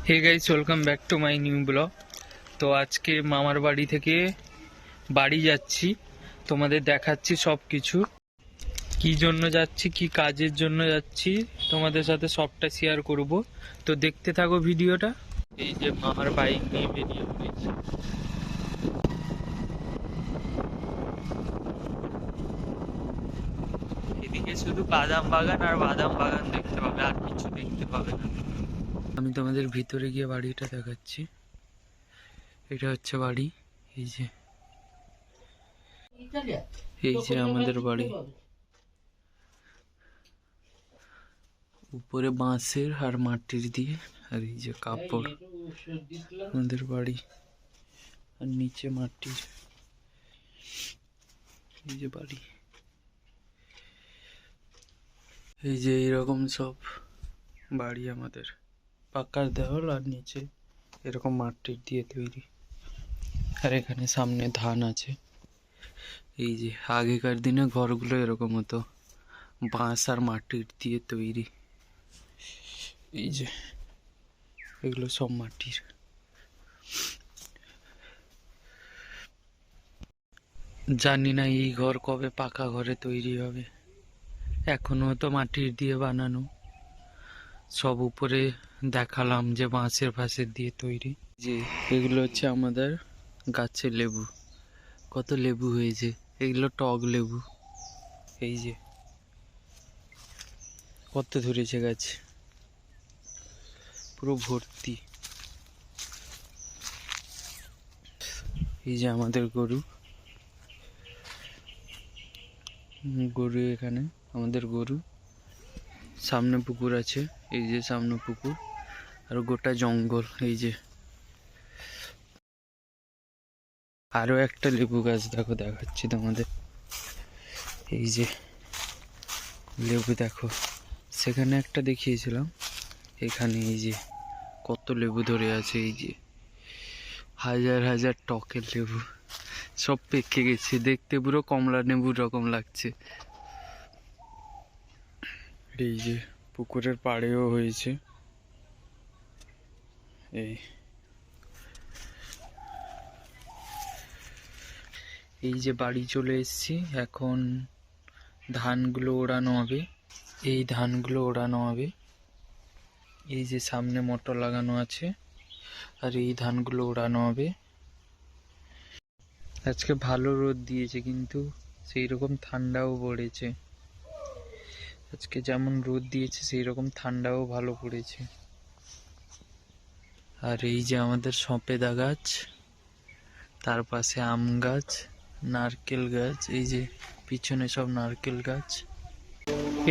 Hey guys, welcome back to my new blog. তো আজকে মামার বাড়ি থেকে বাড়ি যাচ্ছি, তোমাদের দেখাচ্ছি সব কিছু, কি জন্য যাচ্ছি, কি কাজের জন্য যাচ্ছি, তোমাদের সাথে সবটা শেয়ার করব। তো দেখতে থাকো ভিডিওটা। এই যে মামার বাইক নিয়ে বেরিয়ে পড়েছি। এদিকে শুধু বাদাম বাগান আর বাদাম বাগান দেখতে পাবে, আর কিছু দেখতে পাবে না। আমি তোমাদের ভিতরে গিয়ে বাড়িটা দেখাচ্ছি। এটা হচ্ছে বাড়ি। এই যে আমাদের বাড়ি। উপরে বাঁশের আর মাটির দিয়ে, আর এই যে কাপড় আমাদের বাড়ি, আর নিচে মাটির। এই যে বাড়ি, এই যে এইরকম সব বাড়ি আমাদের, পাকার দেওয়াল আর নিচে এরকম মাটির দিয়ে তৈরি। আর এখানে সামনে ধান আছে। এই যে আগেকার দিনে ঘরগুলো এরকম হতো, বাঁশ আর মাটির দিয়ে তৈরি। এই যে এগুলো সব মাটির। জানি না এই ঘর কবে পাকা ঘরে তৈরি হবে, এখনো তো মাটির দিয়ে বানানো। সব উপরে দেখালাম যে বাঁশের ফাঁসের দিয়ে তৈরি। যে এগুলো হচ্ছে আমাদের গাছের লেবু, কত লেবু হয়েছে, এগুলো টক লেবু। এই যে কত ধরেছে গাছ, পুরো ভর্তি। এই যে আমাদের গরু, এখানে আমাদের গরু। সামনে পুকুর আছে, এই যে সামনে পুকুর, আর গোটা জঙ্গল। এই যে আরো একটা লেবু গাছ দেখো, দেখাচ্ছি তোমাদের। এই যে লেবু দেখো, সেখানে একটা দেখিয়েছিলাম, এখানে এই যে কত লেবু ধরে আছে। এই যে হাজার হাজার টকের লেবু, সব পেকে গেছে, দেখতে পুরো কমলা লেবুর রকম লাগছে। এই যে পুকুরের পাড়েও হয়েছে। এই যে বাড়ি চলে এসেছি, এখন ধানগুলো ওড়ানো হবে। এই ধানগুলো ওড়ানো হবে। এই যে সামনে মোটর লাগানো আছে, আর এই ধানগুলো ওড়ানো হবে। আজকে ভালো রোদ দিয়েছে, কিন্তু সেই রকম ঠান্ডাও পড়েছে। আজকে যেমন রোদ দিয়েছে সেই রকম ঠান্ডাও ভালো পড়েছে। আর এই যে আমাদের সপেদা গাছ, তার পাশে আম গাছ, নারকেল গাছ। এই যে পিছনে সব নারকেল গাছ।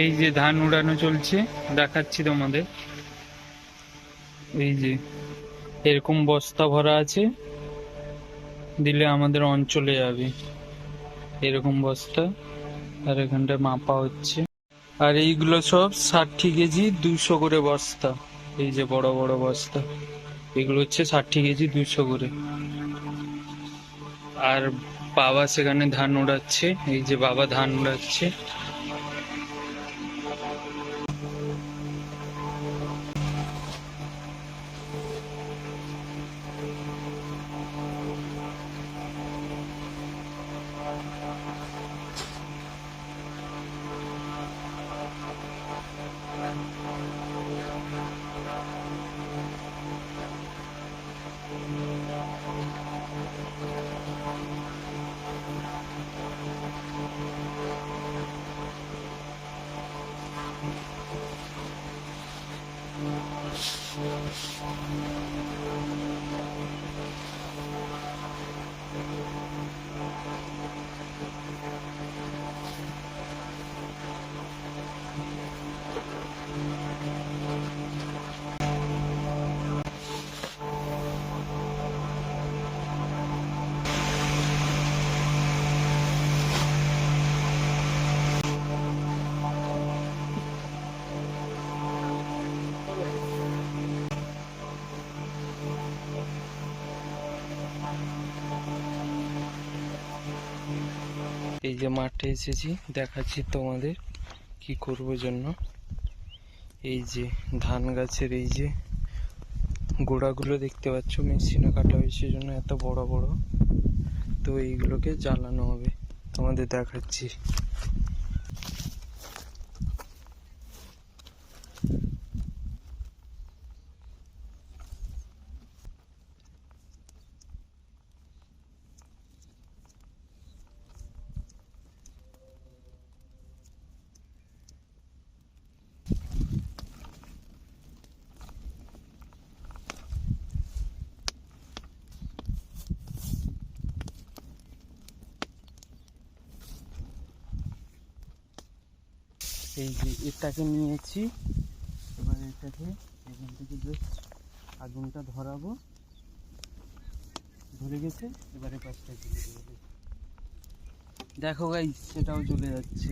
এই যে ধান উড়ানো চলছে, দেখাচ্ছি তোমাদের। এই যে এরকম বস্তা ভরা আছে, দিলে আমাদের অঞ্চলে যাবে এরকম বস্তা। আর এখানটা মাপা হচ্ছে। আর এইগুলো সব 60 কেজি 200 করে বস্তা। এই যে বড় বড় বস্তা, এগুলো হচ্ছে 60 কেজি 200 করে। আর বাবা সেখানে ধান উড়াচ্ছে। এই যে বাবা ধান উড়াচ্ছে। এই যে মাঠে এসেছি, দেখাচ্ছি তোমাদের কি করব জন্য। এই যে ধান গাছের এই যে গোড়াগুলো দেখতে পাচ্ছ মেশিনে কাটা হয়েছে, জন্য এত বড় বড়। তো এইগুলোকে জ্বালানো হবে, তোমাদের দেখাচ্ছি। এই যে এটাকে নিয়েছি, এবার এটাকে এখান থেকে জাস্ট আগুনটা ধরাবো, ধরে গেছে। এবারে পাশটা তুলে দেবো। দেখো গাইস, সেটাও চলে যাচ্ছে।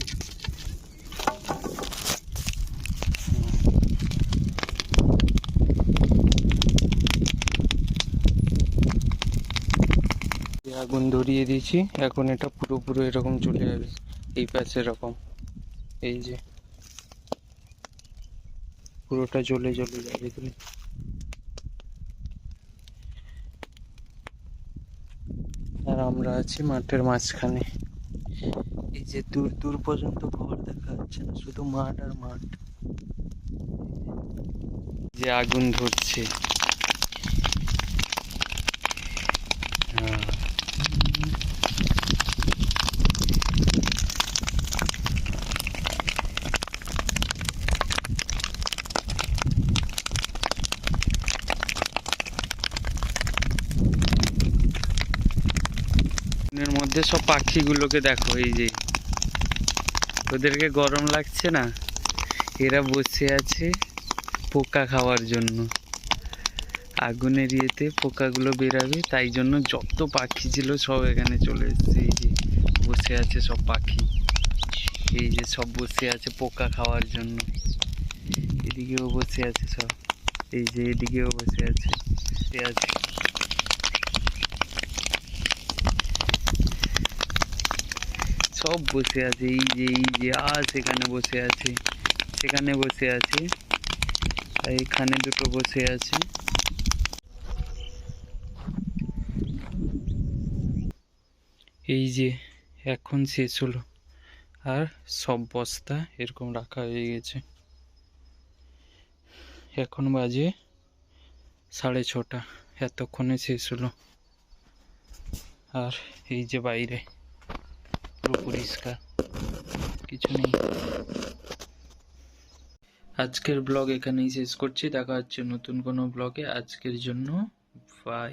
আগুন ধরিয়ে দিয়েছি, এখন এটা পুরো এরকম চলে যাবে, এই পাশে এরকম। এই যে পুরোটা জ্বলে যাবে। আর আমরা আছি মাঠের মাঝখানে। এই যে দূর পর্যন্ত ঘর দেখা যাচ্ছে না, শুধু মাঠ আর মাঠ। যে আগুন ধরছে, এর মধ্যে সব পাখিগুলোকে দেখো। এই যে ওদেরকে গরম লাগছে না, এরা বসে আছে পোকা খাওয়ার জন্য। আগুনের ইয়েতে পোকাগুলো বেরাবে, তাই জন্য যত পাখি ছিল সব এখানে চলে এসেছে। এই যে বসে আছে সব পাখি, এই যে সব বসে আছে পোকা খাওয়ার জন্য। এদিকেও বসে আছে সব, এই যে এদিকেও বসে আছে। সব বসে আছে, এই যে আর সেখানে বসে আছে, সেখানে বসে আছে, এইখানে দুটো বসে আছে। এই যে এখন শেষ হলো, আর সব বস্তা এরকম রাখা হয়ে গেছে। এখন বাজে 6:30, এতক্ষণে শেষ হলো। আর এই যে বাইরে পুরো পরিষ্কার, কিছু নেই। আজকের ব্লগ এখানেই শেষ করছি, দেখা হচ্ছে নতুন কোনো ব্লগে। আজকের জন্য বাই।